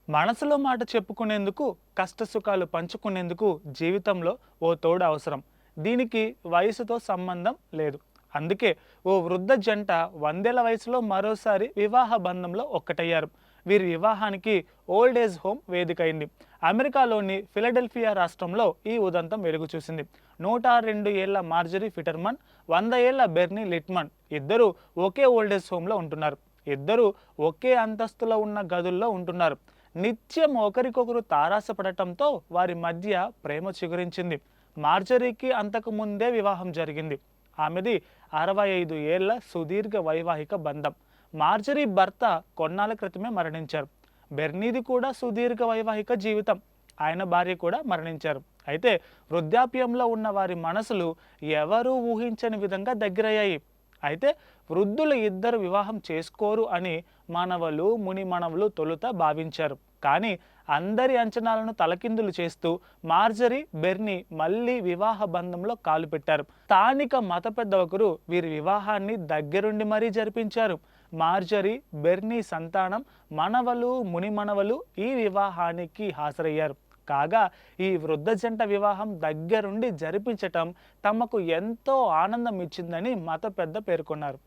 మనసులో మాట చెప్పుకునేందుకు, కష్టసుఖాలు పంచుకునేందుకు జీవితంలో ఓ తోడు అవసరం. దీనికి వయసుతో సంబంధం లేదు. అందుకే ఓ వృద్ధ జంట 100 వయసులో మరోసారి వివాహ బంధంలో ఒక్కటయ్యారు. వీరి వివాహానికి ఓల్డ్ ఏజ్ హోమ్ వేదికైంది. అమెరికాలోని ఫిలడెల్ఫియా రాష్ట్రంలో ఈ ఉదంతం వెలుగు చూసింది. 102 ఏళ్ల మార్జరీ ఫిటర్మన్, 100 ఏళ్ల బెర్నీ లిట్మన్ ఇద్దరు ఒకే ఓల్డ్ ఏజ్ హోమ్లో ఉంటున్నారు. ఇద్దరు ఒకే అంతస్తులో ఉన్న గదుల్లో ఉంటున్నారు. నిత్యం ఒకరికొకరు తారాసపడటంతో వారి మధ్య ప్రేమ చిగురించింది. మార్జరీకి అంతకు ముందే వివాహం జరిగింది. ఆమెది 65 ఏళ్ల సుదీర్ఘ వైవాహిక బంధం. మార్జరీ భర్త కొన్నాళ్ళ క్రితమే మరణించారు. బెర్నీది కూడా సుదీర్ఘ వైవాహిక జీవితం. ఆయన భార్య కూడా మరణించారు. అయితే వృద్ధాప్యంలో ఉన్న వారి మనసులు ఎవరూ ఊహించని విధంగా దగ్గరయ్యాయి. అయితే వృద్ధులు ఇద్దరు వివాహం చేసుకోరు అని మనవలు మునిమనవలు తొలుత భావించారు. కానీ అందరి అంచనాలను తలకిందులు చేస్తూ మార్జరీ బెర్నీ మళ్ళీ వివాహ బంధంలో కాలు పెట్టారు. స్థానిక మత పెద్ద ఒకరు వీరి వివాహాన్ని దగ్గరుండి మరీ జరిపించారు. మార్జరీ బెర్నీ సంతానం మనవలు మునిమనవలు ఈ వివాహానికి హాజరయ్యారు. కాగా ఈ వృద్ధ జంట వివాహం దగ్గరుండి జరిపించటం తమకు ఎంతో ఆనందం ఇచ్చిందని మత పెద్ద పేర్కొన్నారు.